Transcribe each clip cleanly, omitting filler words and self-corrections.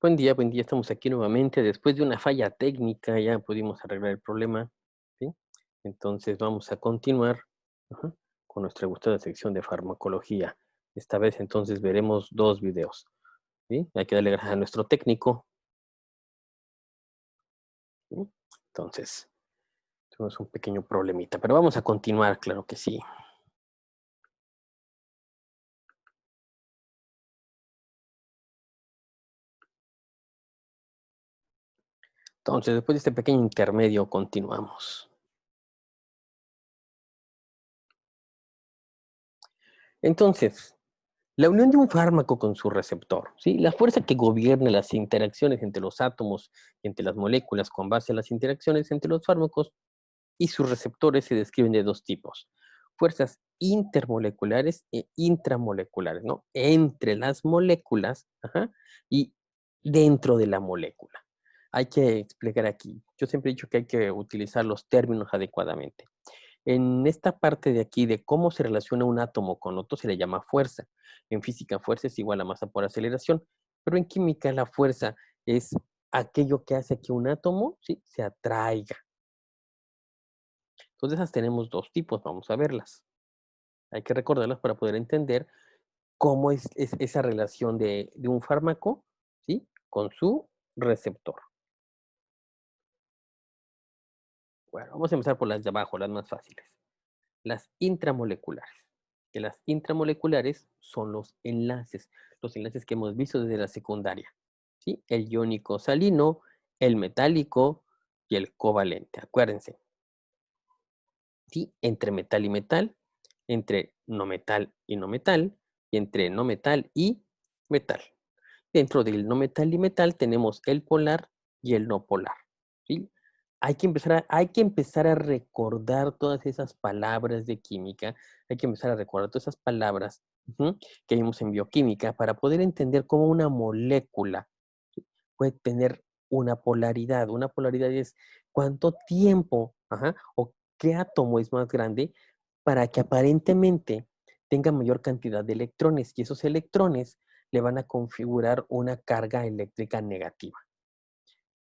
Buen día, estamos aquí nuevamente. Después de una falla técnica ya pudimos arreglar el problema, ¿sí? Entonces vamos a continuar, ajá, con nuestra gustada sección de farmacología. Esta vez entonces veremos 2 videos, ¿sí? Hay que darle gracias a nuestro técnico, ¿sí? Entonces, tuvimos un pequeño problemita, pero vamos a continuar, claro que sí. Entonces, después de este pequeño intermedio, continuamos. Entonces, la unión de un fármaco con su receptor, ¿sí? La fuerza que gobierna las interacciones entre los átomos y entre las moléculas con base a las interacciones entre los fármacos y sus receptores se describen de dos tipos: fuerzas intermoleculares e intramoleculares, ¿no? Entre las moléculas, ajá, y dentro de la molécula. Hay que explicar aquí. Yo siempre he dicho que hay que utilizar los términos adecuadamente. En esta parte de aquí de cómo se relaciona un átomo con otro se le llama fuerza. En física, fuerza es igual a masa por aceleración, pero en química la fuerza es aquello que hace que un átomo, ¿sí?, se atraiga. Entonces, esas tenemos dos tipos, vamos a verlas. Hay que recordarlas para poder entender cómo es esa relación de un fármaco, ¿sí?, con su receptor. Bueno, vamos a empezar por las de abajo, las más fáciles. Las intramoleculares. Que las intramoleculares son los enlaces que hemos visto desde la secundaria, ¿sí? El iónico salino, el metálico y el covalente. Acuérdense, ¿sí? Entre metal y metal, entre no metal y no metal, y entre no metal y metal. Dentro del no metal y metal tenemos el polar y el no polar, ¿sí? Hay que empezar a recordar todas esas palabras de química, hay que empezar a recordar todas esas palabras, ujú, que vimos en bioquímica para poder entender cómo una molécula, ¿sí?, puede tener una polaridad. Una polaridad es cuánto tiempo, ajá, o qué átomo es más grande para que aparentemente tenga mayor cantidad de electrones, y esos electrones le van a configurar una carga eléctrica negativa,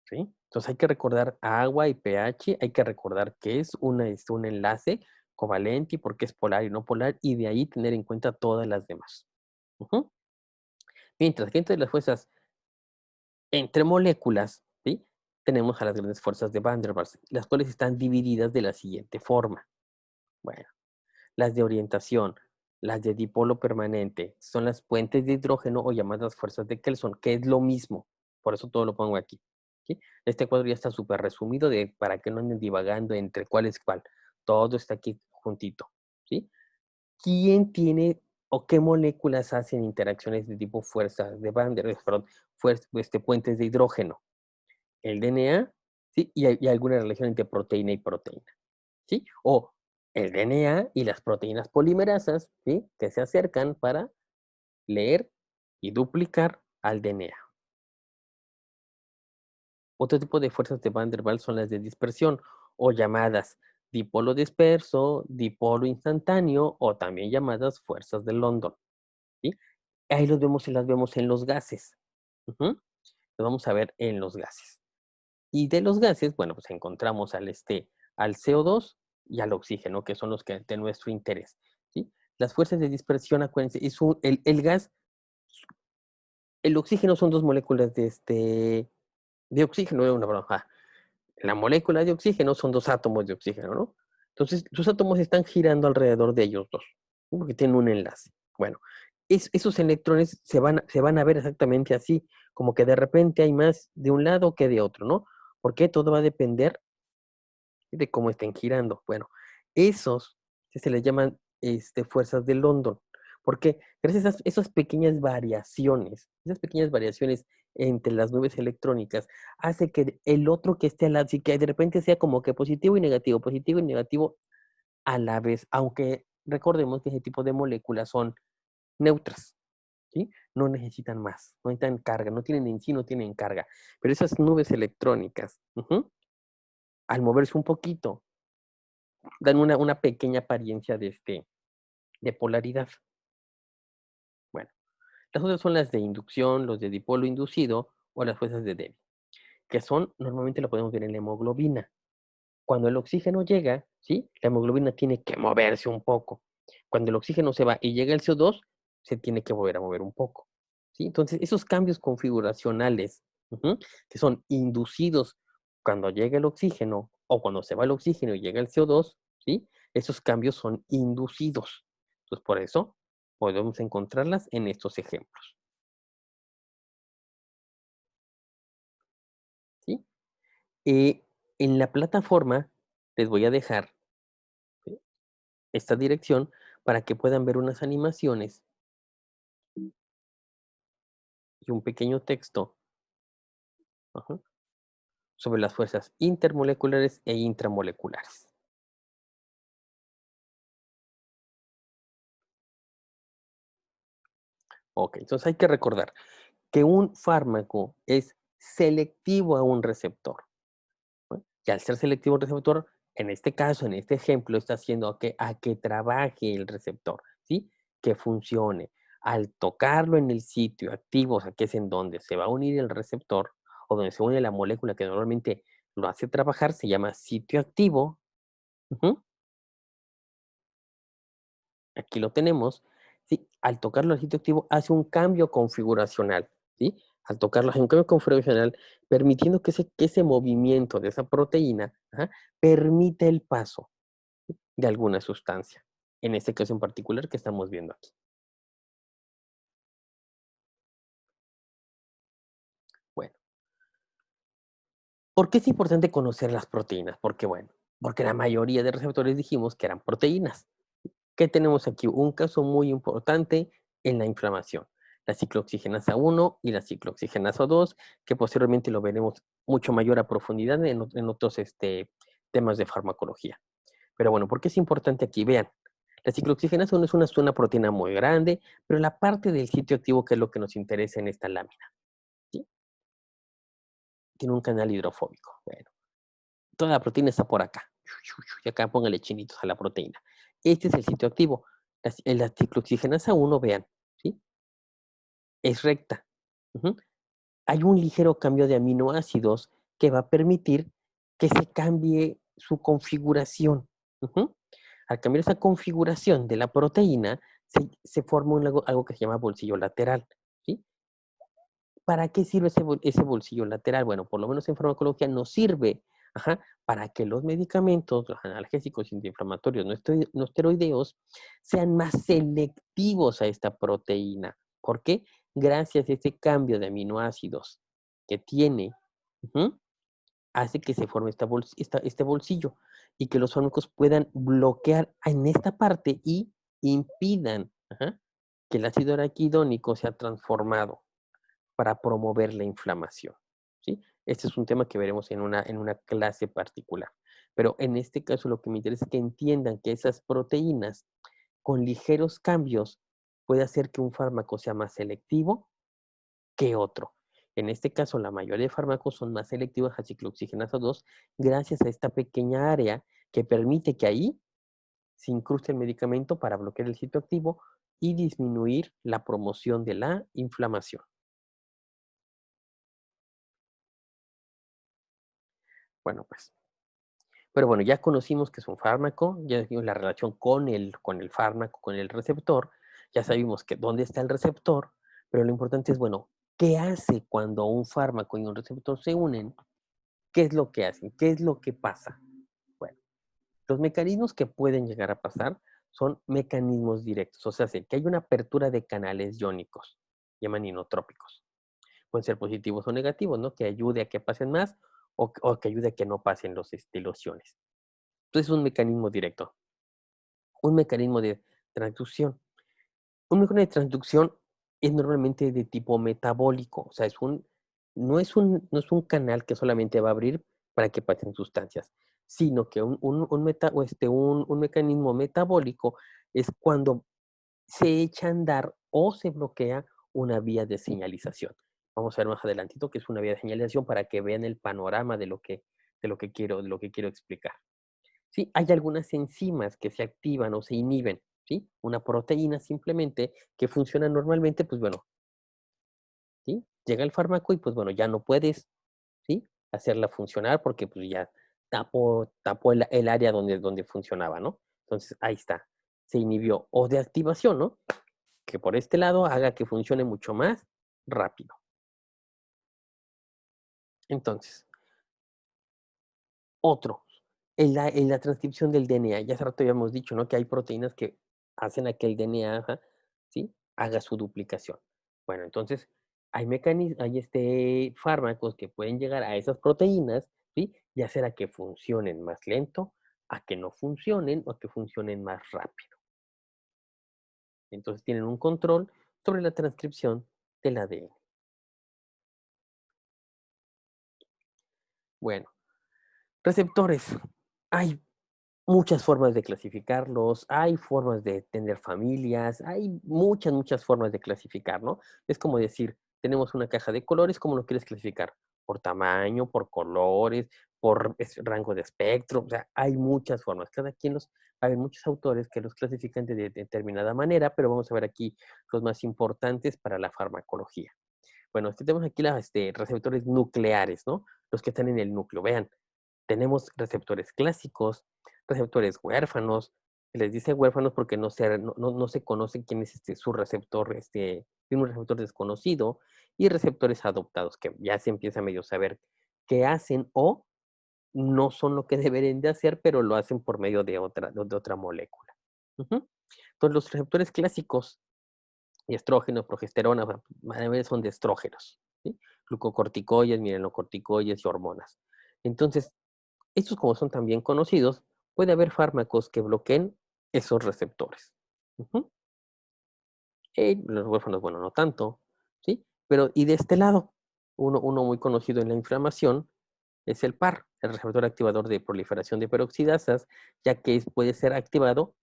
¿sí? Entonces hay que recordar agua y pH, hay que recordar que es un enlace covalente y por qué es polar y no polar, y de ahí tener en cuenta todas las demás. Ujú. Mientras que entre las fuerzas entre moléculas, ¿sí?, tenemos a las grandes fuerzas de Van der Waals, las cuales están divididas de la siguiente forma. Bueno, las de orientación, las de dipolo permanente, son las puentes de hidrógeno o llamadas fuerzas de Kelson, que es lo mismo. Por eso todo lo pongo aquí, ¿sí? Este cuadro ya está súper resumido para que no anden divagando entre cuál es cuál. Todo está aquí juntito, ¿sí? ¿Quién tiene o qué moléculas hacen interacciones de tipo fuerza de Van der Waals, perdón, puentes de hidrógeno? El DNA, ¿sí? Y alguna relación entre proteína y proteína, ¿sí? O el DNA y las proteínas polimerasas, ¿sí?, que se acercan para leer y duplicar al DNA. Otro tipo de fuerzas de Van der Waals son las de dispersión o llamadas dipolo disperso, dipolo instantáneo o también llamadas fuerzas de London, ¿sí? Ahí las vemos en los gases. Ujú. Los vamos a ver en los gases. Y de los gases, bueno, pues encontramos al CO2 y al oxígeno, que son los que de nuestro interés, ¿sí? Las fuerzas de dispersión, acuérdense, el gas, el oxígeno son dos moléculas de oxígeno, una broma, la molécula de oxígeno son dos átomos de oxígeno, ¿no? Entonces, los átomos están girando alrededor de ellos dos, ¿no?, porque tienen un enlace. Bueno, esos electrones se van a ver exactamente así, como que de repente hay más de un lado que de otro, ¿no? Porque todo va a depender de cómo estén girando. Bueno, esos se les llaman fuerzas de London, porque gracias a esas pequeñas variaciones entre las nubes electrónicas, hace que el otro que esté al lado, así que de repente sea como que positivo y negativo a la vez, aunque recordemos que ese tipo de moléculas son neutras, ¿sí? No necesitan más, no necesitan carga, no tienen en sí, no tienen carga. Pero esas nubes electrónicas, ujú, al moverse un poquito, dan una pequeña apariencia de polaridad. Bueno, las otras son las de inducción, los de dipolo inducido o las fuerzas de Debbie, que son, normalmente lo podemos ver en la hemoglobina. Cuando el oxígeno llega, ¿sí? La hemoglobina tiene que moverse un poco. Cuando el oxígeno se va y llega el CO2, se tiene que volver a mover un poco, ¿sí? Entonces, esos cambios configuracionales, que son inducidos cuando llega el oxígeno o cuando se va el oxígeno y llega el CO2, ¿sí? Esos cambios son inducidos. Entonces, por eso podemos encontrarlas en estos ejemplos, ¿sí? Eh, en la plataforma les voy a dejar, ¿sí?, esta dirección para que puedan ver unas animaciones y un pequeño texto, ajá, sobre las fuerzas intermoleculares e intramoleculares. Ok, entonces hay que recordar que un fármaco es selectivo a un receptor, ¿no? Y al ser selectivo a un receptor, en este caso, en este ejemplo, está haciendo a que trabaje el receptor, ¿sí? Que funcione. Al tocarlo en el sitio activo, o sea, que es en donde se va a unir el receptor o donde se une la molécula que normalmente lo hace trabajar, se llama sitio activo. Ujú. Aquí lo tenemos, ¿sí? Al tocarlo al sitio activo hace un cambio configuracional, ¿sí? Al tocarlo hace un cambio configuracional, permitiendo que ese movimiento de esa proteína, ajá, permite el paso de alguna sustancia. En este caso en particular que estamos viendo aquí. Bueno, ¿por qué es importante conocer las proteínas? Porque, bueno, porque la mayoría de receptores dijimos que eran proteínas. ¿Qué tenemos aquí? Un caso muy importante en la inflamación, la ciclooxigenasa 1 y la ciclooxigenasa 2, que posteriormente lo veremos mucho mayor a profundidad en otros temas de farmacología. Pero bueno, ¿por qué es importante aquí? Vean, la ciclooxigenasa 1 es una proteína muy grande, pero la parte del sitio activo, que es lo que nos interesa en esta lámina, ¿sí? Tiene un canal hidrofóbico. Bueno, toda la proteína está por acá. Y acá póngale chinitos a la proteína. Este es el sitio activo. La ciclooxigenasa 1, vean, ¿sí? Es recta. Ujú. Hay un ligero cambio de aminoácidos que va a permitir que se cambie su configuración. Ujú. Al cambiar esa configuración de la proteína, se forma algo que se llama bolsillo lateral, ¿sí? ¿Para qué sirve ese bolsillo lateral? Bueno, por lo menos en farmacología nos sirve, ajá, para que los medicamentos, los analgésicos antiinflamatorios no esteroideos, sean más selectivos a esta proteína. ¿Por qué? Gracias a ese cambio de aminoácidos que tiene, ujú, hace que se forme este bolsillo y que los fármacos puedan bloquear en esta parte y impidan, ajá, que el ácido araquidónico sea transformado para promover la inflamación, ¿sí? Este es un tema que veremos en una clase particular. Pero en este caso lo que me interesa es que entiendan que esas proteínas con ligeros cambios puede hacer que un fármaco sea más selectivo que otro. En este caso, la mayoría de fármacos son más selectivos a ciclooxigenasa 2 gracias a esta pequeña área que permite que ahí se incruste el medicamento para bloquear el sitio activo y disminuir la promoción de la inflamación. Bueno, pues, pero bueno, ya conocimos que es un fármaco, ya vimos la relación con el fármaco, con el receptor, ya sabemos que dónde está el receptor, pero lo importante es, bueno, ¿qué hace cuando un fármaco y un receptor se unen? ¿Qué es lo que hacen? ¿Qué es lo que pasa? Bueno, los mecanismos que pueden llegar a pasar son mecanismos directos, o sea, que hay una apertura de canales iónicos, llaman inotrópicos. Pueden ser positivos o negativos, ¿no? Que ayude a que pasen más o que ayude a que no pasen los iones. Entonces, es un mecanismo directo. Un mecanismo de transducción. Un mecanismo de transducción es normalmente de tipo metabólico, o sea, no es un canal que solamente va a abrir para que pasen sustancias, sino que un mecanismo metabólico es cuando se echa a andar o se bloquea una vía de señalización. Vamos a ver más adelantito que es una vía de señalización para que vean el panorama de lo que quiero explicar. Sí, hay algunas enzimas que se activan o se inhiben, ¿sí? Una proteína simplemente que funciona normalmente, pues bueno, ¿sí? Llega el fármaco y, pues, bueno, ya no puedes, ¿sí?, hacerla funcionar porque, pues, ya tapó el área donde funcionaba, ¿no? Entonces, ahí está, se inhibió. O de activación, ¿no? Que por este lado haga que funcione mucho más rápido. Entonces, otro, en la transcripción del DNA, ya hace rato habíamos dicho, ¿no?, que hay proteínas que hacen a que el DNA, ajá, ¿sí?, haga su duplicación. Bueno, entonces, hay fármacos que pueden llegar a esas proteínas, ¿sí?, y hacer a que funcionen más lento, a que no funcionen, o a que funcionen más rápido. Entonces, tienen un control sobre la transcripción del ADN. Bueno, receptores. Hay muchas formas de clasificarlos, hay formas de tener familias, hay muchas, muchas formas de clasificar, ¿no? Es como decir, tenemos una caja de colores, ¿cómo lo quieres clasificar? Por tamaño, por colores, por rango de espectro, o sea, hay muchas formas. Hay muchos autores que los clasifican de determinada manera, pero vamos a ver aquí los más importantes para la farmacología. Bueno, tenemos aquí receptores nucleares, ¿no? Los que están en el núcleo. Vean, tenemos receptores clásicos, receptores huérfanos. Se les dice huérfanos porque no se conoce quién es su receptor, tiene un receptor desconocido, y receptores adoptados, que ya se empieza a medio saber qué hacen o no son lo que deberían de hacer, pero lo hacen por medio de otra molécula. Ujú. Entonces, los receptores clásicos y estrógenos, progesterona, mayoría son de estrógenos, ¿sí? Glucocorticoides, mineralocorticoides y hormonas. Entonces, estos como son también conocidos, puede haber fármacos que bloqueen esos receptores. Ujú. Los huérfanos, bueno, no tanto, ¿sí? Pero, y de este lado, uno muy conocido en la inflamación es el PAR, el receptor activador de proliferación de peroxidasas, ya que puede ser activado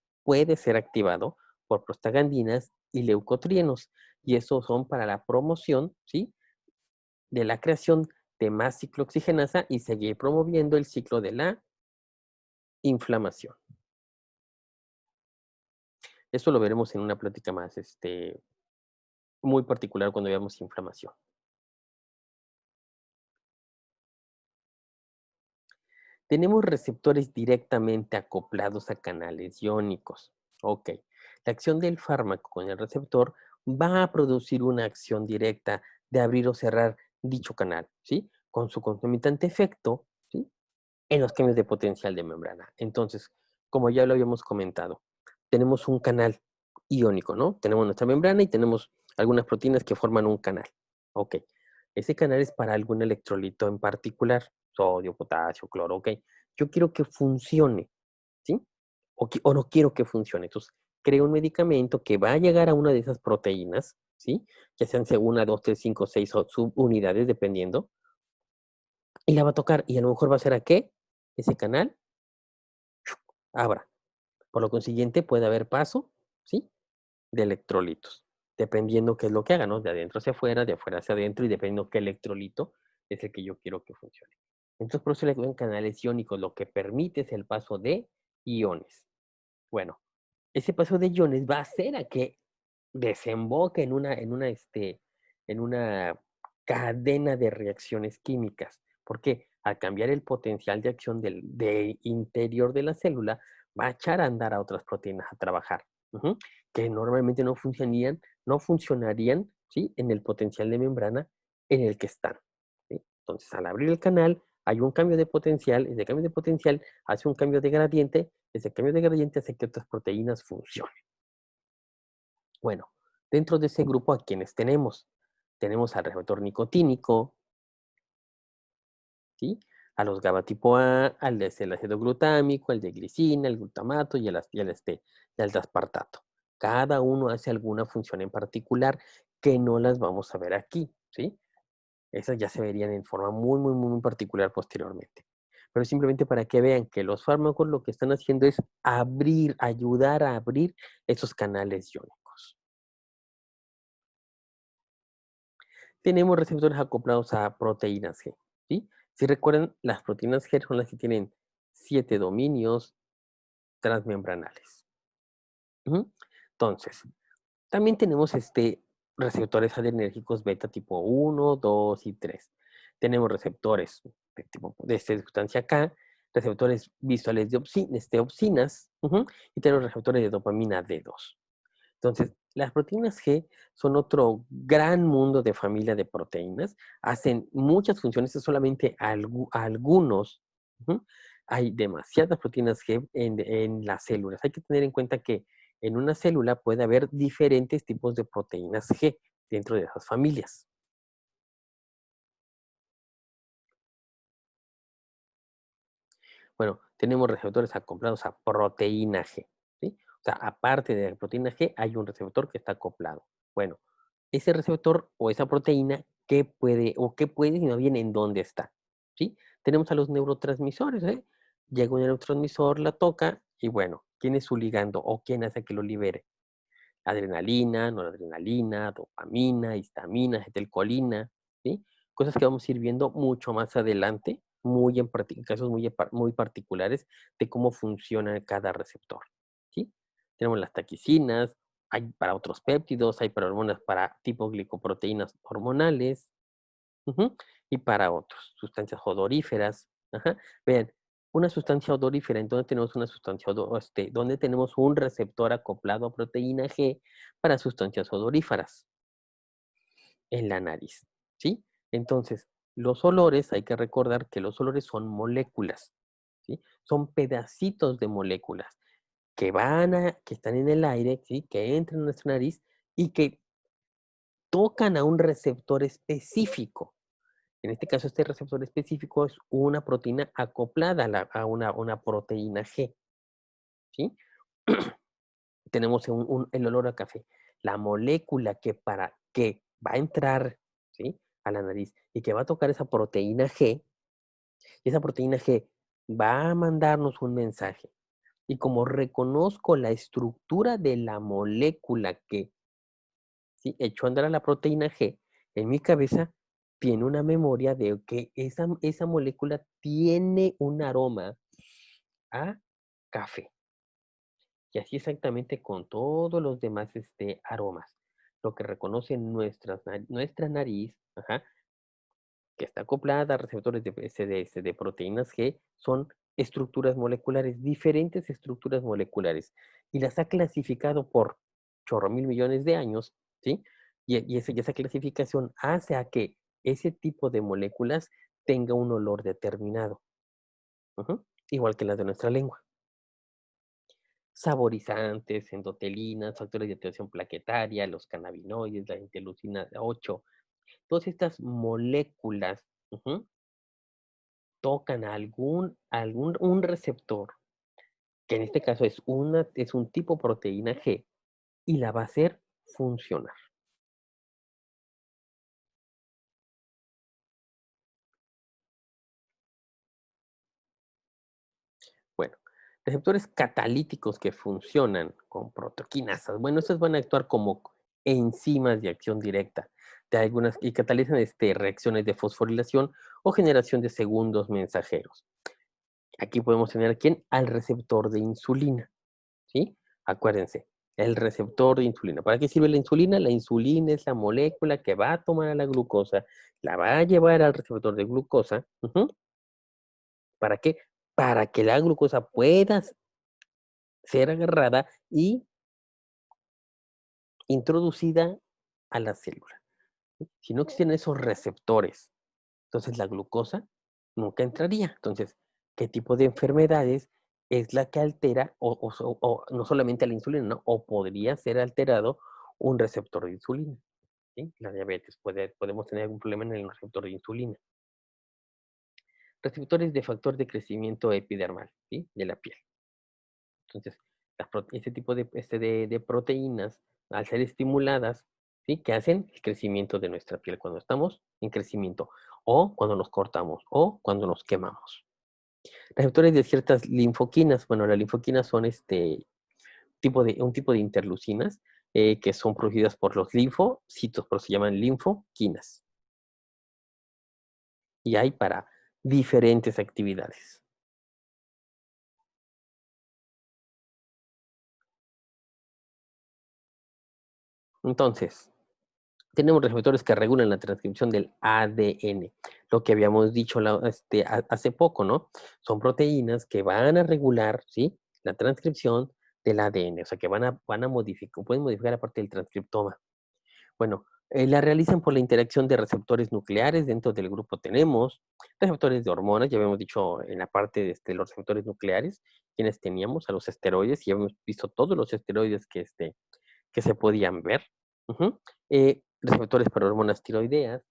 por prostaglandinas y leucotrienos, y esos son para la promoción, ¿sí?, de la creación de más ciclooxigenasa y seguir promoviendo el ciclo de la inflamación. Eso lo veremos en una plática más, muy particular cuando veamos inflamación. Tenemos receptores directamente acoplados a canales iónicos. Ok. La acción del fármaco con el receptor va a producir una acción directa de abrir o cerrar dicho canal, ¿sí? Con su concomitante efecto, ¿sí?, en los cambios de potencial de membrana. Entonces, como ya lo habíamos comentado, tenemos un canal iónico, ¿no? Tenemos nuestra membrana y tenemos algunas proteínas que forman un canal. Ok. Ese canal es para algún electrolito en particular, sodio, potasio, cloro, ok. Yo quiero que funcione, ¿sí? O no quiero que funcione. Entonces, creo un medicamento que va a llegar a una de esas proteínas, ¿sí? Ya sean una, dos, tres, cinco, seis o subunidades, dependiendo, y la va a tocar. Y a lo mejor va a ser a qué ese canal abra. Por lo consiguiente, puede haber paso, ¿sí?, de electrolitos, dependiendo qué es lo que haga, ¿no? De adentro hacia afuera, de afuera hacia adentro, y dependiendo qué electrolito es el que yo quiero que funcione. Entonces, por eso le llaman canales iónicos, lo que permite es el paso de iones. Bueno, ese paso de iones va a hacer a que desemboque en una cadena de reacciones químicas. ¿Por qué? Al cambiar el potencial de acción del interior de la célula, va a echar a andar a otras proteínas a trabajar, ujú, que normalmente no funcionarían, ¿sí?, en el potencial de membrana en el que están, ¿sí? Entonces, al abrir el canal, hay un cambio de potencial, ese cambio de potencial hace un cambio de gradiente, ese cambio de gradiente hace que otras proteínas funcionen. Bueno, dentro de ese grupo, ¿a quiénes tenemos? Tenemos al receptor nicotínico, ¿sí? A los GABA tipo A, al de el ácido glutámico, al de glicina, el glutamato y al aspartato. Cada uno hace alguna función en particular que no las vamos a ver aquí, ¿sí? Esas ya se verían en forma muy, muy, muy particular posteriormente. Pero simplemente para que vean que los fármacos lo que están haciendo es ayudar a abrir esos canales iónicos. Tenemos receptores acoplados a proteínas G, ¿sí? Si recuerdan, las proteínas G son las que tienen 7 dominios transmembranales. Ujú. Entonces, también tenemos receptores adrenérgicos beta tipo 1, 2 y 3. Tenemos receptores de, tipo, de sustancia K, receptores visuales de opsinas, y tenemos receptores de dopamina D2. Entonces, las proteínas G son otro gran mundo de familia de proteínas. Hacen muchas funciones, es solamente algunos. Ujú. Hay demasiadas proteínas G en las células. Hay que tener en cuenta que en una célula puede haber diferentes tipos de proteínas G dentro de esas familias. Bueno, tenemos receptores acoplados a proteína G, ¿sí? O sea, aparte de la proteína G, hay un receptor que está acoplado. Bueno, ese receptor o esa proteína, qué puede y no bien en dónde está, ¿sí? Tenemos a los neurotransmisores, ¿eh? Llega un neurotransmisor, la toca y bueno, ¿quién es su ligando o quién hace que lo libere? Adrenalina, noradrenalina, dopamina, histamina, acetilcolina, ¿sí? Cosas que vamos a ir viendo mucho más adelante, muy en casos muy particulares de cómo funciona cada receptor, ¿sí? Tenemos las taquicinas, hay para otros péptidos, hay para hormonas para tipo glicoproteínas hormonales, ujú, y para otros, sustancias odoríferas. Ajá. Vean, una sustancia odorífera, entonces tenemos una sustancia, donde tenemos un receptor acoplado a proteína G para sustancias odoríferas en la nariz, ¿sí? Entonces, los olores, hay que recordar que los olores son moléculas, ¿sí? Son pedacitos de moléculas que están en el aire, ¿sí? Que entran en nuestra nariz y que tocan a un receptor específico. En este caso, este receptor específico es una proteína acoplada a una proteína G, ¿sí? Tenemos el olor a café. La molécula que va a entrar, ¿sí? A la nariz y que va a tocar esa proteína G va a mandarnos un mensaje. Y como reconozco la estructura de la molécula que, ¿sí? Echó a andar a la proteína G, en mi cabeza tiene una memoria de que esa molécula tiene un aroma a café. Y así exactamente con todos los demás aromas. Lo que reconoce nuestra nariz, ajá, que está acoplada a receptores de proteínas G, son estructuras moleculares, diferentes estructuras moleculares. Y las ha clasificado por chorro mil millones de años, ¿sí? Y esa clasificación hace a que ese tipo de moléculas tenga un olor determinado. Ujú, igual que las de nuestra lengua. Saborizantes, endotelinas, factores de activación plaquetaria, los cannabinoides, la interleucina 8, todas estas moléculas, tocan a un receptor, que en este caso es un tipo proteína G, y la va a hacer funcionar. Bueno, receptores catalíticos que funcionan con protoquinasas. Bueno, estos van a actuar como enzimas de acción directa de algunas y catalizan reacciones de fosforilación o generación de segundos mensajeros. Aquí podemos tener a quién, al receptor de insulina, ¿sí? Acuérdense, el receptor de insulina. ¿Para qué sirve la insulina? La insulina es la molécula que va a tomar a la glucosa, la va a llevar al receptor de glucosa. ¿Para qué? Para que la glucosa pueda ser agarrada y introducida a la célula. Si no existieran esos receptores, entonces la glucosa nunca entraría. Entonces, ¿qué tipo de enfermedades es la que altera o no solamente la insulina, ¿no? O podría ser alterado un receptor de insulina, ¿sí? La diabetes, podemos tener algún problema en el receptor de insulina. Receptores de factor de crecimiento epidermal, ¿sí? De la piel. Entonces, este tipo de proteínas, al ser estimuladas, ¿sí? Que hacen el crecimiento de nuestra piel cuando estamos en crecimiento, o cuando nos cortamos, o cuando nos quemamos. Receptores de ciertas linfoquinas, bueno, las linfoquinas son un tipo de interleucinas que son producidas por los linfocitos, pero se llaman linfoquinas. Y hay para diferentes actividades. Entonces, Tenemos receptores que regulan la transcripción del ADN, lo que habíamos dicho hace poco, ¿no? Son proteínas que van a regular, ¿sí? La transcripción del ADN, o sea, que van a modificar, pueden modificar la parte del transcriptoma. Bueno, la realizan por la interacción de receptores nucleares. Dentro del grupo tenemos receptores de hormonas, ya habíamos dicho en la parte de los receptores nucleares, quienes teníamos a los esteroides, y ya hemos visto todos los esteroides que se podían ver. Ujú. Receptores para hormonas tiroideas,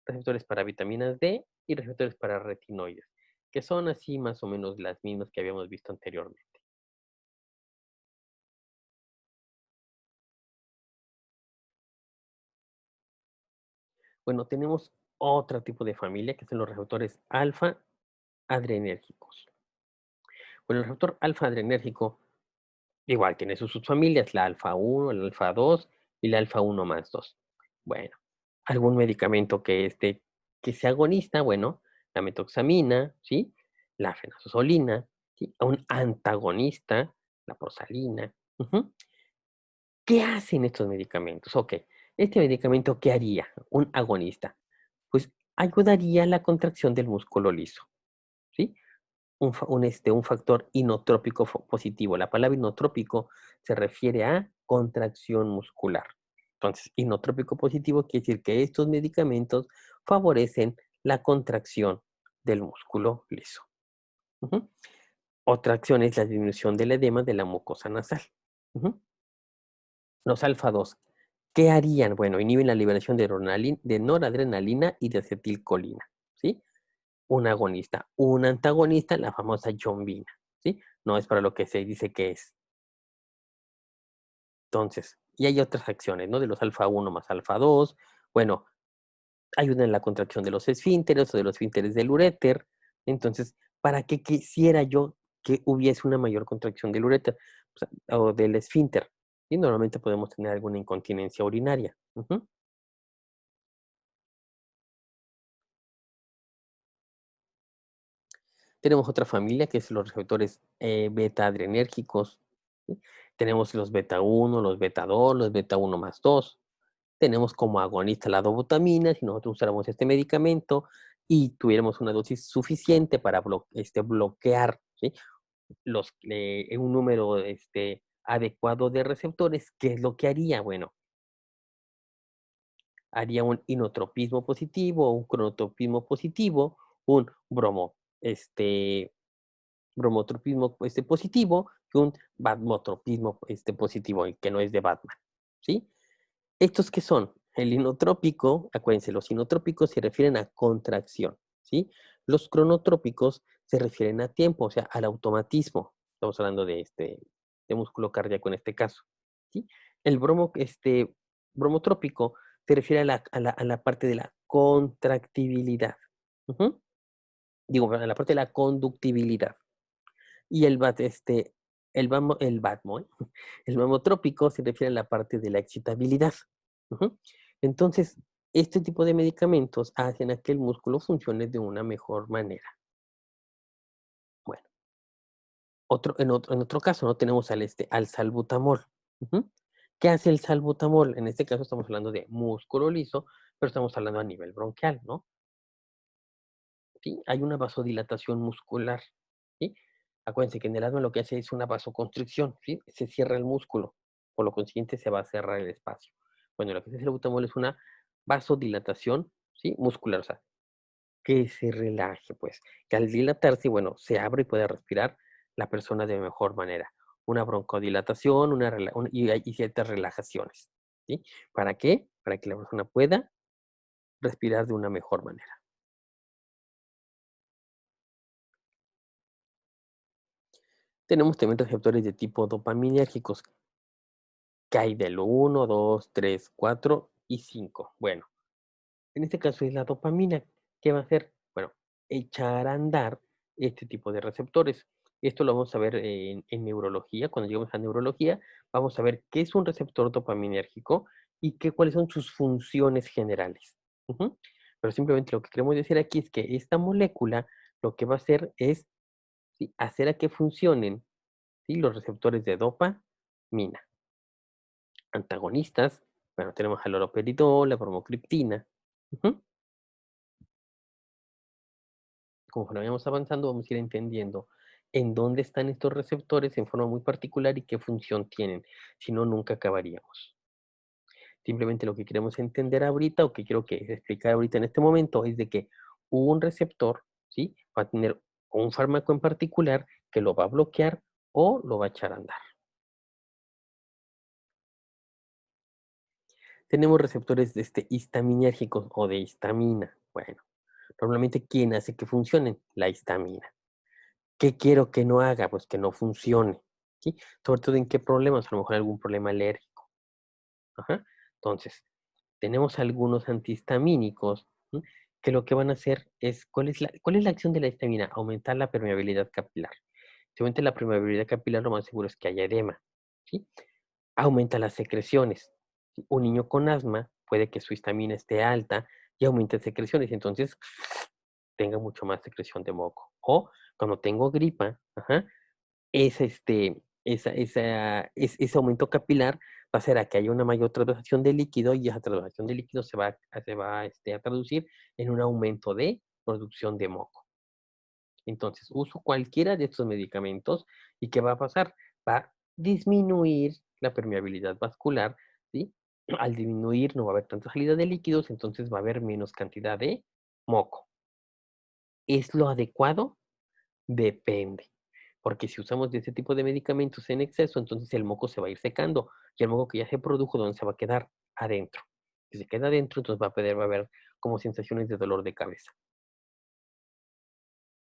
receptores para vitaminas D y receptores para retinoides, que son así más o menos las mismas que habíamos visto anteriormente. Bueno, tenemos otro tipo de familia que son los receptores alfa adrenérgicos. Bueno, el receptor alfa adrenérgico igual tiene sus subfamilias, la alfa 1, la alfa 2 y la alfa 1 más 2. Bueno, algún medicamento que sea agonista, bueno, la metoxamina, ¿sí? La fenazolina, ¿sí? Un antagonista, la prosalina. Ujú. ¿Qué hacen estos medicamentos? Ok, este medicamento, ¿qué haría? Un agonista. Pues ayudaría a la contracción del músculo liso, ¿sí? Un factor inotrópico positivo. La palabra inotrópico se refiere a contracción muscular. Entonces, inotrópico positivo quiere decir que estos medicamentos favorecen la contracción del músculo liso. Ujú. Otra acción es la disminución del edema de la mucosa nasal. Ujú. Los alfa 2, ¿qué harían? Bueno, inhiben la liberación de noradrenalina y de acetilcolina, ¿sí? Un agonista. Un antagonista, la famosa yombina, ¿sí? No es para lo que se dice que es. Entonces, y hay otras acciones, ¿no? De los alfa 1 más alfa 2. Bueno, ayudan en la contracción de los esfínteres o de los esfínteres del uréter. Entonces, ¿para qué quisiera yo que hubiese una mayor contracción del uréter o del esfínter? Y normalmente podemos tener alguna incontinencia urinaria. Ujú. Tenemos otra familia que es los receptores beta adrenérgicos, ¿sí? Tenemos los beta 1, los beta 2, los beta 1 más 2. Tenemos como agonista la dobutamina. Si nosotros usáramos este medicamento y tuviéramos una dosis suficiente para bloquear, ¿sí? Un número adecuado de receptores, ¿qué es lo que haría? Bueno, haría un inotropismo positivo, un cronotropismo positivo, un bromotropismo positivo y un batmotropismo positivo, que no es de Batman, ¿sí? ¿Estos qué son? El inotrópico, acuérdense, los inotrópicos se refieren a contracción, ¿sí? Los cronotrópicos se refieren a tiempo, o sea, al automatismo. Estamos hablando de músculo cardíaco en este caso, ¿sí? El bromotrópico se refiere a la parte de la contractibilidad. Ujú. Digo, a la parte de la conductibilidad. Y el mamotrópico se refiere a la parte de la excitabilidad. Ujú. Entonces, este tipo de medicamentos hacen a que el músculo funcione de una mejor manera. Bueno, en otro caso, ¿no? Tenemos al salbutamol. Ujú. ¿Qué hace el salbutamol? En este caso estamos hablando de músculo liso, pero estamos hablando a nivel bronquial, ¿no? ¿Sí? Hay una vasodilatación muscular, ¿sí? Acuérdense que en el asma lo que hace es una vasoconstricción, ¿sí? Se cierra el músculo, por lo consiguiente se va a cerrar el espacio. Bueno, lo que hace el butamol es una vasodilatación, ¿sí? Muscular, o sea, que se relaje, pues, que al dilatarse, bueno, se abre y puede respirar la persona de mejor manera. Una broncodilatación, y ciertas relajaciones, ¿sí? ¿Para qué? Para que la persona pueda respirar de una mejor manera. Tenemos también receptores de tipo dopaminérgicos, que hay del 1, 2, 3, 4 y 5. Bueno, en este caso es la dopamina. ¿Qué va a hacer? Bueno, echar a andar este tipo de receptores. Esto lo vamos a ver en neurología. Cuando lleguemos a neurología, vamos a ver qué es un receptor dopaminérgico y cuáles son sus funciones generales. Ujú. Pero simplemente lo que queremos decir aquí es que esta molécula lo que va a hacer es, ¿sí?, hacer a que funcionen, ¿sí?, los receptores de dopamina, antagonistas. Bueno, tenemos al haloperidol, la bromocriptina. Ujú. Conforme vayamos avanzando, vamos a ir entendiendo en dónde están estos receptores en forma muy particular y qué función tienen. Si no, nunca acabaríamos. Simplemente lo que queremos entender ahorita o que quiero que explicar ahorita en este momento es de que un receptor, ¿sí? Va a tener un fármaco en particular que lo va a bloquear o lo va a echar a andar. Tenemos receptores histaminérgicos o de histamina. Bueno, normalmente, ¿quién hace que funcionen? La histamina. ¿Qué quiero que no haga? Pues que no funcione, ¿sí? Sobre todo en qué problemas, a lo mejor algún problema alérgico. Ajá. Entonces, tenemos algunos antihistamínicos, ¿m? Que lo que van a hacer es, ¿cuál es la acción de la histamina? Aumentar la permeabilidad capilar. Si aumenta la permeabilidad capilar, lo más seguro es que haya edema, ¿sí? Aumenta las secreciones. ¿Sí? Un niño con asma puede que su histamina esté alta y aumente secreciones, entonces tenga mucho más secreción de moco. O cuando tengo gripa, ajá, ese aumento capilar va a hacer a que haya una mayor traslación de líquido y esa traslación de líquido se va a traducir en un aumento de producción de moco. Entonces, uso cualquiera de estos medicamentos y ¿qué va a pasar? Va a disminuir la permeabilidad vascular, ¿sí? Al disminuir no va a haber tanta salida de líquidos, entonces va a haber menos cantidad de moco. ¿Es lo adecuado? Depende, porque si usamos de ese tipo de medicamentos en exceso, entonces el moco se va a ir secando y el moco que ya se produjo, ¿dónde se va a quedar? Adentro. Si se queda adentro, entonces va a haber como sensaciones de dolor de cabeza.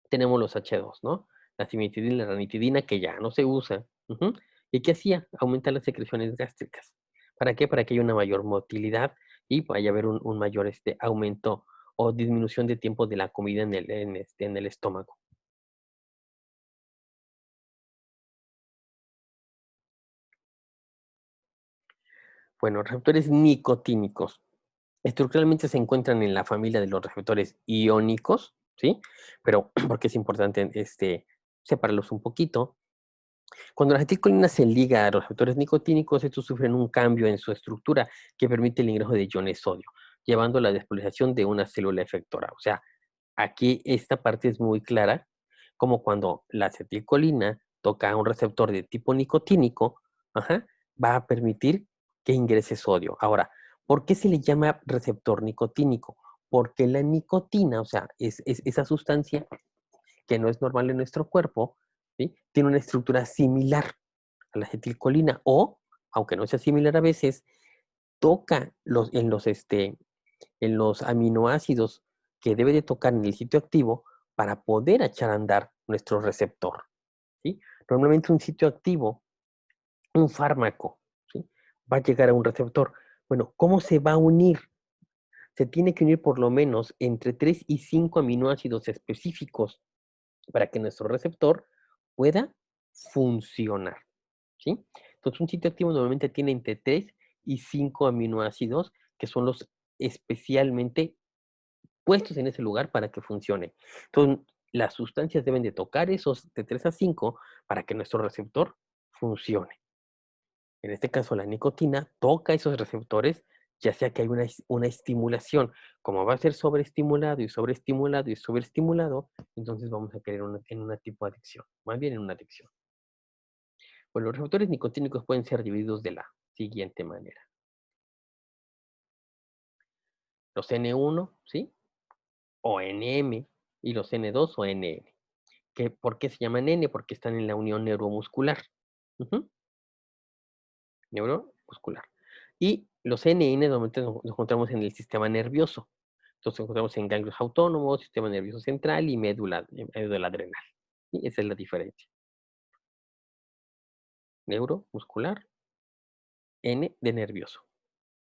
Tenemos los H2, ¿no? La cimetidina y la ranitidina que ya no se usa. Ujú. ¿Y qué hacía? Aumenta las secreciones gástricas. ¿Para qué? Para que haya una mayor motilidad y vaya a haber un mayor aumento o disminución de tiempo de la comida en el estómago. Bueno, receptores nicotínicos. Estructuralmente se encuentran en la familia de los receptores iónicos, ¿sí? Pero, porque es importante, separarlos un poquito. Cuando la acetilcolina se liga a los receptores nicotínicos, estos sufren un cambio en su estructura que permite el ingreso de iones sodio, llevando a la despolarización de una célula efectora. O sea, aquí esta parte es muy clara, como cuando la acetilcolina toca a un receptor de tipo nicotínico, ajá, va a permitir que ingrese sodio. Ahora, ¿por qué se le llama receptor nicotínico? Porque la nicotina, o sea, es esa sustancia que no es normal en nuestro cuerpo, ¿sí? Tiene una estructura similar a la acetilcolina o, aunque no sea similar a veces, toca en los aminoácidos que debe de tocar en el sitio activo para poder echar a andar nuestro receptor, ¿sí? Normalmente un sitio activo, un fármaco, ¿sí? Va a llegar a un receptor. Bueno, ¿cómo se va a unir? Se tiene que unir por lo menos entre 3 y 5 aminoácidos específicos para que nuestro receptor pueda funcionar, ¿sí? Entonces, un sitio activo normalmente tiene entre 3 y 5 aminoácidos que son los especialmente puestos en ese lugar para que funcione. Entonces, las sustancias deben de tocar esos de 3 a 5 para que nuestro receptor funcione. En este caso, la nicotina toca esos receptores, ya sea que hay una estimulación. Como va a ser sobreestimulado y sobreestimulado y sobreestimulado, entonces vamos a caer en una tipo de adicción, más bien en una adicción. Bueno, los receptores nicotínicos pueden ser divididos de la siguiente manera. Los N1, ¿sí? O NM, y los N2 o NN. ¿Por qué se llaman N? Porque están en la unión neuromuscular. Ujú, neuromuscular. Y los NN normalmente nos encontramos en el sistema nervioso. Entonces encontramos en ganglios autónomos, sistema nervioso central y médula adrenal. Y esa es la diferencia. Neuromuscular, N de nervioso.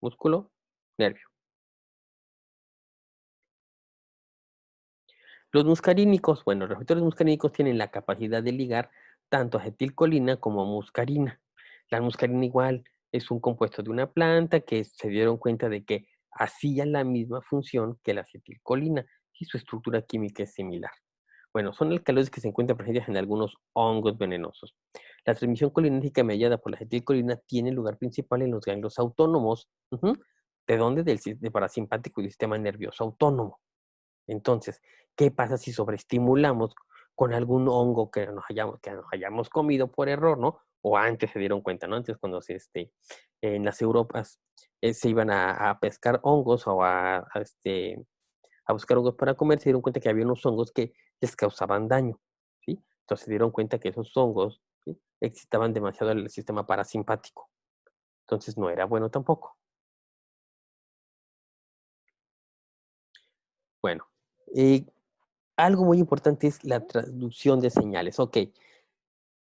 Músculo, nervio. Los muscarínicos, bueno, los receptores muscarínicos tienen la capacidad de ligar tanto acetilcolina como muscarina. La muscarina igual es un compuesto de una planta que se dieron cuenta de que hacía la misma función que la acetilcolina y su estructura química es similar. Bueno, son alcaloides que se encuentran presentes en algunos hongos venenosos. La transmisión colinérgica mediada por la acetilcolina tiene lugar principal en los ganglios autónomos. Ujú. ¿De dónde? Del parasimpático y del sistema nervioso autónomo. Entonces, ¿qué pasa si sobreestimulamos con algún hongo que nos hayamos comido por error, ¿no? O antes se dieron cuenta, ¿no? Antes cuando en las Europas se iban a pescar hongos o a buscar hongos para comer, se dieron cuenta que había unos hongos que les causaban daño, ¿sí? Entonces se dieron cuenta que esos hongos, ¿sí?, excitaban demasiado el sistema parasimpático. Entonces no era bueno tampoco. Bueno, eh, algo muy importante es la traducción de señales. Ok,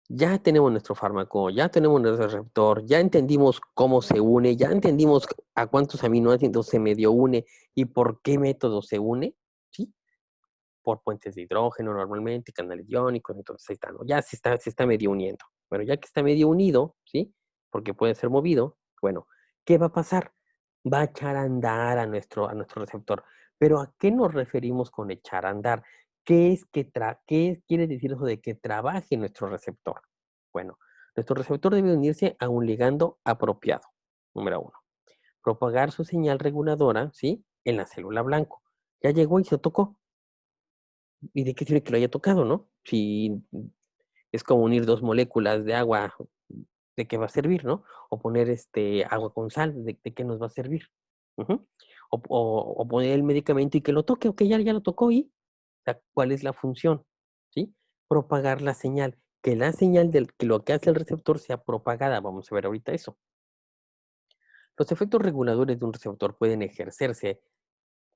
ya tenemos nuestro fármaco, ya tenemos nuestro receptor, ya entendimos cómo se une, ya entendimos a cuántos aminoácidos se medio une y por qué método se une, ¿sí? Por puentes de hidrógeno normalmente, canales iónicos, entonces ahí está, ¿no? Ya se está medio uniendo. Bueno, ya que está medio unido, ¿sí? Porque puede ser movido, bueno, ¿qué va a pasar? Va a echar a andar a nuestro receptor. Pero ¿a qué nos referimos con echar a andar? ¿Qué quiere decir eso de que trabaje nuestro receptor? Bueno, nuestro receptor debe unirse a un ligando apropiado, número uno. Propagar su señal reguladora, ¿sí?, en la célula blanco. Ya llegó y se tocó. ¿Y de qué sirve que lo haya tocado, no? Si es como unir 2 moléculas de agua, ¿de qué va a servir, no? O poner, agua con sal, ¿de qué nos va a servir? Ujú. O poner el medicamento y que lo toque, okey, ya lo tocó y, o sea, ¿cuál es la función? ¿Sí? Propagar la señal, que lo que hace el receptor sea propagada, vamos a ver ahorita eso. Los efectos reguladores de un receptor pueden ejercerse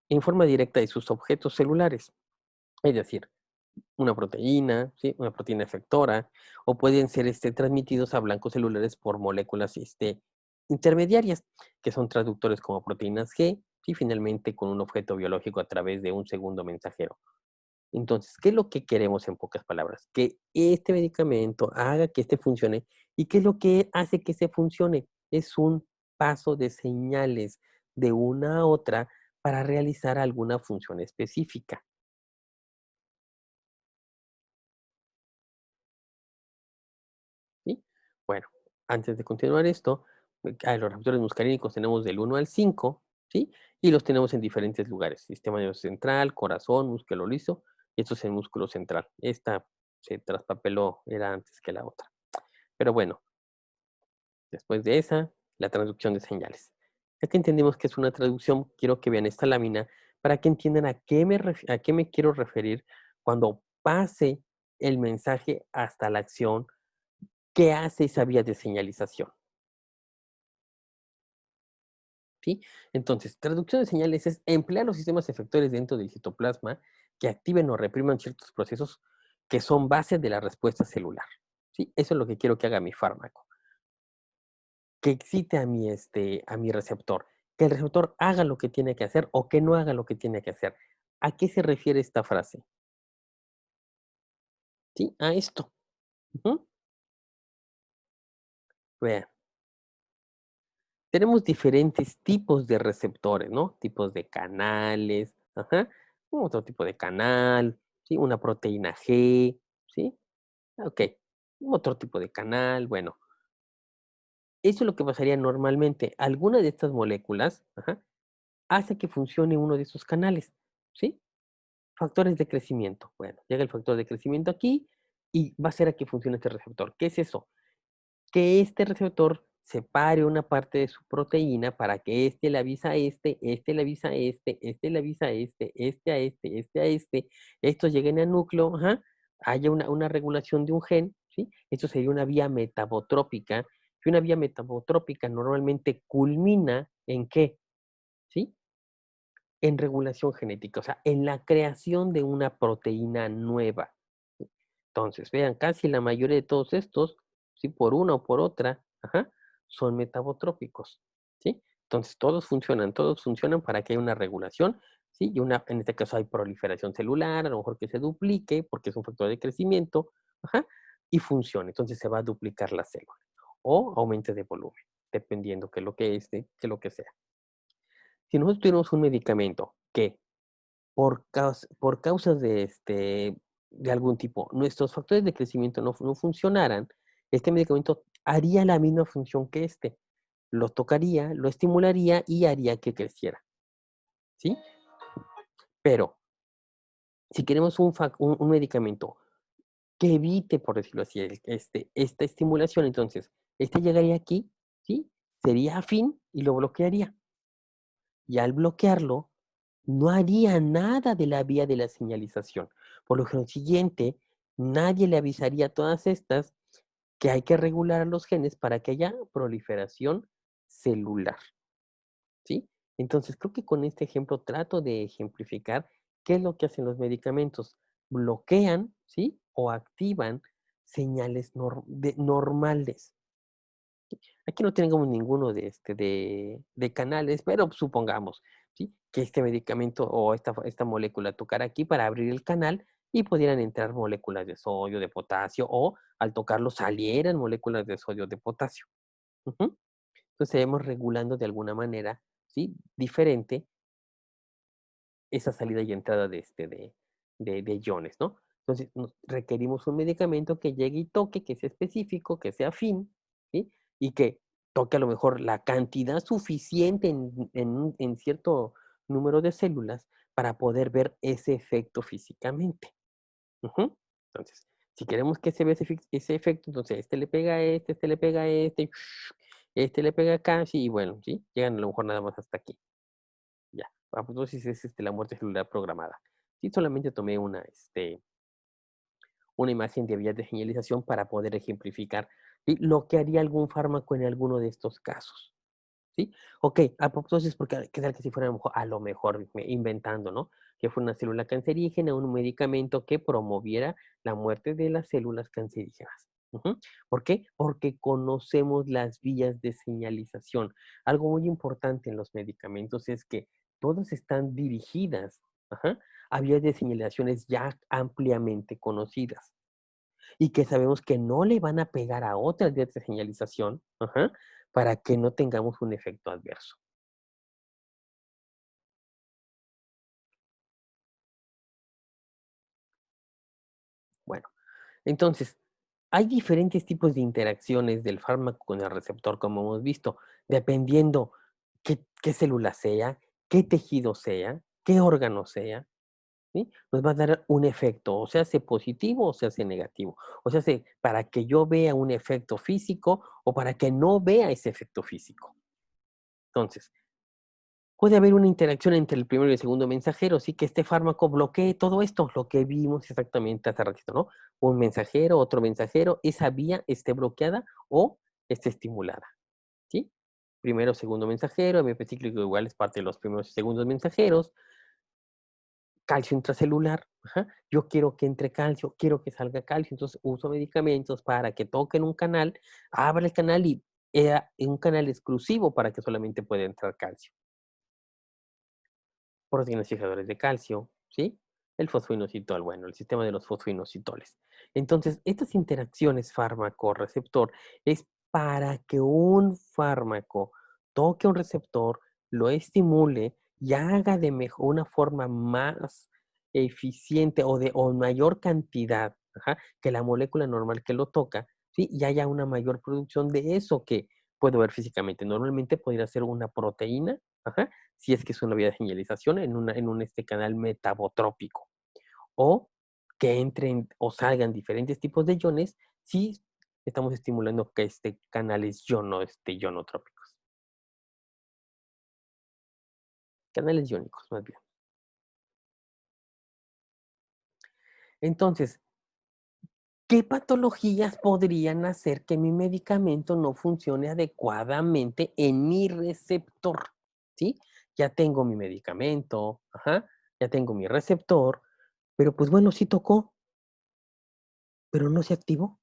en forma directa de sus objetos celulares, es decir, una proteína, ¿sí?, una proteína efectora, o pueden ser transmitidos a blancos celulares por moléculas intermediarias, que son traductores como proteínas G, y finalmente con un objeto biológico a través de un segundo mensajero. Entonces, ¿qué es lo que queremos en pocas palabras? Que este medicamento haga que funcione. ¿Y qué es lo que hace que se funcione? Es un paso de señales de una a otra para realizar alguna función específica. ¿Sí? Bueno, antes de continuar esto, los receptores muscarínicos tenemos del 1 al 5, ¿sí? Y los tenemos en diferentes lugares: sistema nervioso central, corazón, músculo liso, y esto es el músculo central. Esta se traspapeló, era antes que la otra. Pero bueno, después de esa, la traducción de señales. Ya que entendimos que es una traducción, quiero que vean esta lámina para que entiendan a qué me quiero referir cuando pase el mensaje hasta la acción. ¿Qué hace esa vía de señalización? ¿Sí? Entonces, traducción de señales es emplear los sistemas efectores dentro del citoplasma que activen o repriman ciertos procesos que son base de la respuesta celular. ¿Sí? Eso es lo que quiero que haga mi fármaco. Que excite a mi receptor. Que el receptor haga lo que tiene que hacer o que no haga lo que tiene que hacer. ¿A qué se refiere esta frase? ¿Sí? A esto. Ujú. Vean, tenemos diferentes tipos de receptores, ¿no? Tipos de canales, ajá, otro tipo de canal, ¿sí? Una proteína G, ¿sí? Okey, otro tipo de canal, bueno, eso es lo que pasaría normalmente. Alguna de estas moléculas, ajá, hace que funcione uno de esos canales, ¿sí? Factores de crecimiento. Bueno, llega el factor de crecimiento aquí y va a hacer a que funcione este receptor. ¿Qué es eso? Que este receptor separe una parte de su proteína para que le avisa a este le avisa a este le avisa a este a este, estos lleguen al núcleo, ajá, haya una regulación de un gen, ¿sí? Esto sería una vía metabotrópica, y una vía metabotrópica normalmente culmina, ¿en qué? ¿Sí? En regulación genética, o sea, en la creación de una proteína nueva. Entonces, vean, casi la mayoría de todos estos, ¿sí?, por una o por otra, ajá, son metabotrópicos, ¿sí? Entonces, todos funcionan para que haya una regulación, ¿sí? En este caso hay proliferación celular, a lo mejor que se duplique, porque es un factor de crecimiento, ajá, y funcione. Entonces se va a duplicar la célula o aumente de volumen, dependiendo que lo que que lo que sea. Si nosotros tuviéramos un medicamento que por causas de algún tipo, nuestros factores de crecimiento no funcionaran, este medicamento haría la misma función que este. Lo tocaría, lo estimularía y haría que creciera, ¿sí? Pero si queremos un medicamento que evite, por decirlo así, esta estimulación, entonces, este llegaría aquí, ¿sí? Sería afín y lo bloquearía. Y al bloquearlo, no haría nada de la vía de la señalización. Por lo siguiente, nadie le avisaría a todas estas que hay que regular a los genes para que haya proliferación celular, ¿sí? Entonces, creo que con este ejemplo trato de ejemplificar qué es lo que hacen los medicamentos. Bloquean, ¿sí? O activan señales normales. Aquí no tenemos ninguno de canales, pero supongamos, ¿sí? Que este medicamento o esta molécula tocara aquí para abrir el canal y pudieran entrar moléculas de sodio, de potasio, o al tocarlo salieran moléculas de sodio, de potasio. Ujú. Entonces, seguimos regulando de alguna manera, ¿sí? Diferente esa salida y entrada de iones, ¿no? Entonces, requerimos un medicamento que llegue y toque, que sea específico, que sea afín, ¿sí? Y que toque a lo mejor la cantidad suficiente en cierto número de células para poder ver ese efecto físicamente. Ujú. Entonces, si queremos que se vea ese efecto, entonces este le pega a este le pega a este le pega acá, sí, y bueno, ¿sí? Llegan a lo mejor nada más hasta aquí. Ya, apoptosis es la muerte celular programada. Sí, solamente tomé una imagen de vías de señalización para poder ejemplificar, ¿sí? Lo que haría algún fármaco en alguno de estos casos. ¿Sí? Ok, apoptosis, porque qué tal que si fuera a lo mejor inventando, ¿no? Que fue una célula cancerígena, un medicamento que promoviera la muerte de las células cancerígenas. Ujú. ¿Por qué? Porque conocemos las vías de señalización. Algo muy importante en los medicamentos es que todas están dirigidas, ajá, a vías de señalizaciones ya ampliamente conocidas y que sabemos que no le van a pegar a otras vías de señalización, ajá, para que no tengamos un efecto adverso. Bueno, entonces, hay diferentes tipos de interacciones del fármaco con el receptor, como hemos visto, dependiendo qué célula sea, qué tejido sea, qué órgano sea, ¿sí? Nos va a dar un efecto, o sea, sea positivo o sea, sea negativo. O sea, para que yo vea un efecto físico o para que no vea ese efecto físico. Entonces, puede haber una interacción entre el primero y el segundo mensajero, sí que este fármaco bloquee todo esto, lo que vimos exactamente hace ratito, ¿no? Un mensajero, otro mensajero, esa vía esté bloqueada o esté estimulada, ¿sí? Primero, segundo mensajero, MP cíclico igual es parte de los primeros y segundos mensajeros, calcio intracelular, ajá, yo quiero que entre calcio, quiero que salga calcio, entonces uso medicamentos para que toquen un canal, abra el canal y un canal exclusivo para que solamente pueda entrar calcio. Proteínas fijadores de calcio, ¿sí? El fosfoinositol, bueno, el sistema de los fosfoinositoles. Entonces, estas interacciones fármaco-receptor es para que un fármaco toque un receptor, lo estimule y haga de mejor, una forma más eficiente o mayor cantidad, ajá, que la molécula normal que lo toca, ¿sí? Y haya una mayor producción de eso que puedo ver físicamente. Normalmente podría ser una proteína, ajá, si es que es una vía de señalización en un canal metabotrópico, o que entren o salgan diferentes tipos de iones si estamos estimulando que canales ionotrópicos, canales iónicos más bien. Entonces, ¿qué patologías podrían hacer que mi medicamento no funcione adecuadamente en mi receptor? ¿Sí? Ya tengo mi medicamento, ajá, ya tengo mi receptor, pero pues bueno, sí tocó, pero no se activó.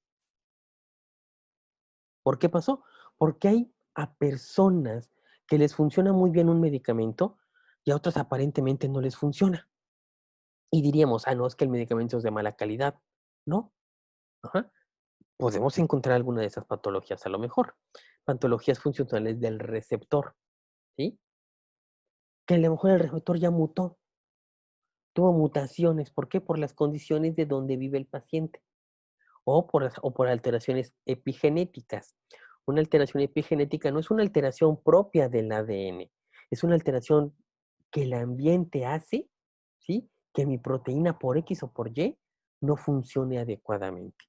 ¿Por qué pasó? Porque hay a personas que les funciona muy bien un medicamento y a otras aparentemente no les funciona. Y diríamos, no, es que el medicamento es de mala calidad. No, ajá. Podemos encontrar alguna de esas patologías a lo mejor. Patologías funcionales del receptor, ¿sí? Que a lo mejor el receptor ya mutó, tuvo mutaciones. ¿Por qué? Por las condiciones de donde vive el paciente. o por alteraciones epigenéticas. Una alteración epigenética no es una alteración propia del ADN, es una alteración que el ambiente hace, ¿sí? Que mi proteína por X o por Y no funcione adecuadamente.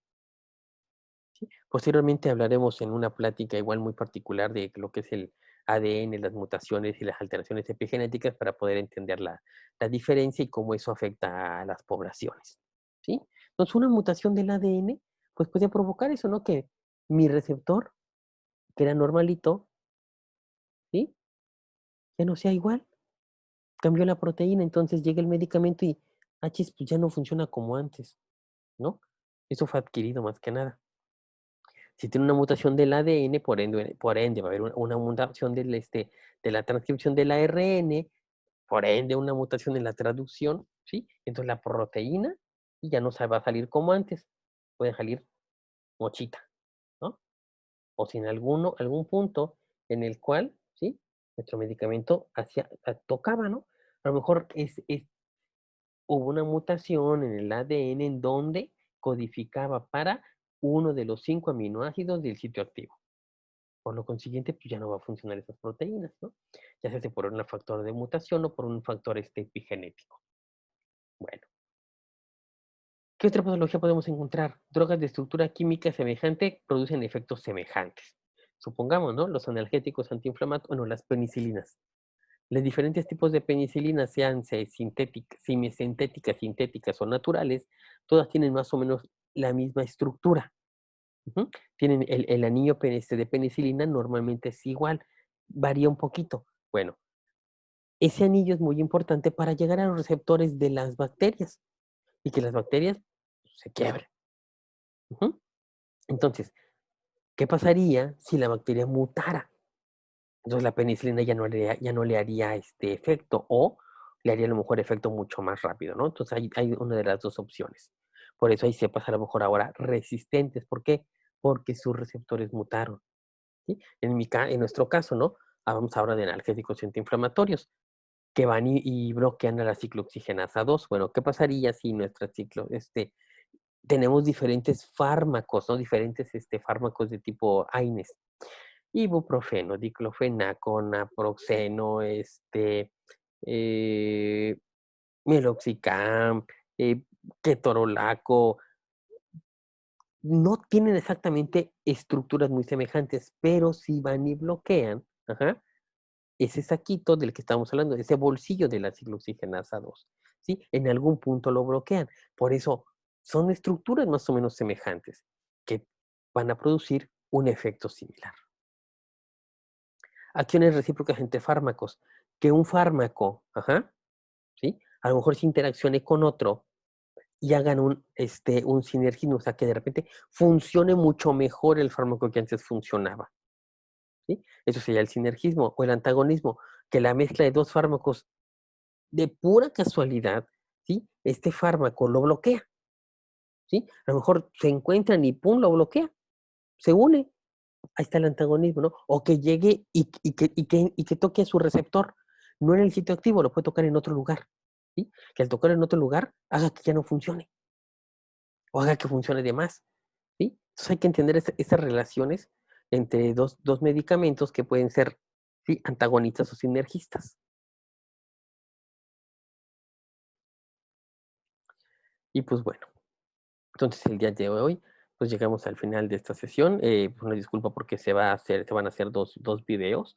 ¿Sí? Posteriormente hablaremos en una plática igual muy particular de lo que es el ADN, las mutaciones y las alteraciones epigenéticas para poder entender la diferencia y cómo eso afecta a las poblaciones. ¿Sí? Entonces, una mutación del ADN pues puede provocar eso, ¿no? Que mi receptor, que era normalito, ¿sí? Ya no sea igual, cambió la proteína, entonces llega el medicamento y, chis, pues ya no funciona como antes, ¿no? Eso fue adquirido más que nada. Si tiene una mutación del ADN, por ende va a haber una mutación de la transcripción del ARN, por ende una mutación en la traducción, ¿sí? Entonces la proteína ya no va a salir como antes, puede salir mochita, ¿no? O si en algún punto en el cual, ¿sí? Nuestro medicamento tocaba, ¿no? A lo mejor hubo una mutación en el ADN en donde codificaba para uno de los 5 aminoácidos del sitio activo. Por lo consiguiente, pues ya no va a funcionar esas proteínas, ¿no? Ya sea por un factor de mutación o por un factor epigenético. Bueno, ¿qué otra patología podemos encontrar? Drogas de estructura química semejante producen efectos semejantes. Supongamos, ¿no? Los analgésicos antiinflamatorios, bueno, las penicilinas. Los diferentes tipos de penicilinas, sean sintéticas, semisintéticas, sintéticas o naturales, todas tienen más o menos la misma estructura. Ujú. Tienen el anillo de penicilina normalmente es igual, varía un poquito. Bueno, ese anillo es muy importante para llegar a los receptores de las bacterias y que las bacterias se quiebren. Ujú. Entonces, ¿qué pasaría si la bacteria mutara? Entonces la penicilina ya no le haría este efecto o le haría a lo mejor efecto mucho más rápido, ¿no? Entonces hay una de las dos opciones. Por eso hay cepas a lo mejor ahora resistentes. ¿Por qué? Porque sus receptores mutaron. ¿Sí? En nuestro caso, ¿no? Hablamos ahora de analgésicos antiinflamatorios que van y bloquean a la ciclooxigenasa 2. Bueno, ¿qué pasaría si tenemos diferentes fármacos, ¿no? Diferentes fármacos de tipo AINES? Ibuprofeno, diclofenaco, naproxeno, eh, meloxicam, eh, ketorolaco, no tienen exactamente estructuras muy semejantes, pero sí van y bloquean, ajá, ese saquito del que estamos hablando, ese bolsillo de la ciclooxigenasa 2, ¿sí? En algún punto lo bloquean. Por eso son estructuras más o menos semejantes que van a producir un efecto similar. Acciones recíprocas entre fármacos. Que un fármaco, ajá, ¿sí? A lo mejor se interaccione con otro y hagan un sinergismo, o sea, que de repente funcione mucho mejor el fármaco que antes funcionaba, ¿sí? Eso sería el sinergismo o el antagonismo, que la mezcla de dos fármacos de pura casualidad, ¿sí? Este fármaco lo bloquea, ¿sí? A lo mejor se encuentran y pum, lo bloquea, se une, ahí está el antagonismo, ¿no? O que llegue y que toque a su receptor, no en el sitio activo, lo puede tocar en otro lugar, ¿sí? Que al tocar en otro lugar haga que ya no funcione o haga que funcione de más, ¿sí? Entonces hay que entender esas relaciones entre dos medicamentos que pueden ser, ¿sí? Antagonistas o sinergistas. Y pues bueno, entonces el día de hoy, pues llegamos al final de esta sesión. Pues una disculpa porque se van a hacer dos videos.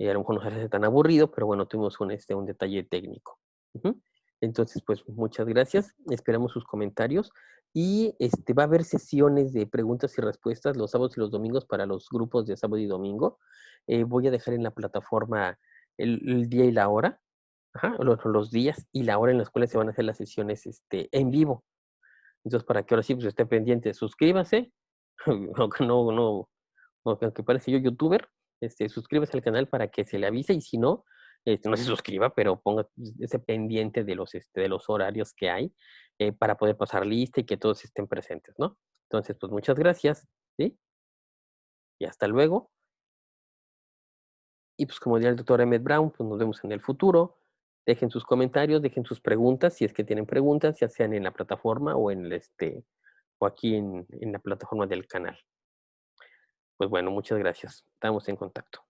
A lo mejor no se hace tan aburrido, pero bueno, tuvimos un detalle técnico. Ujú. Entonces, pues muchas gracias. Esperamos sus comentarios. Y va a haber sesiones de preguntas y respuestas los sábados y los domingos para los grupos de sábado y domingo. Voy a dejar en la plataforma el día y la hora, ajá, los días y la hora en las cuales se van a hacer las sesiones en vivo. Entonces, para que ahora sí pues, esté pendiente, suscríbase, aunque aunque parece yo youtuber, suscríbase al canal para que se le avise y si no, no se suscriba, pero ponga ese pendiente de los horarios que hay para poder pasar lista y que todos estén presentes, ¿no? Entonces, pues muchas gracias, ¿sí? Y hasta luego. Y pues como diría el doctor Emmett Brown, pues nos vemos en el futuro. Dejen sus comentarios, dejen sus preguntas, si es que tienen preguntas, ya sean en la plataforma o aquí en la plataforma del canal. Pues bueno, muchas gracias. Estamos en contacto.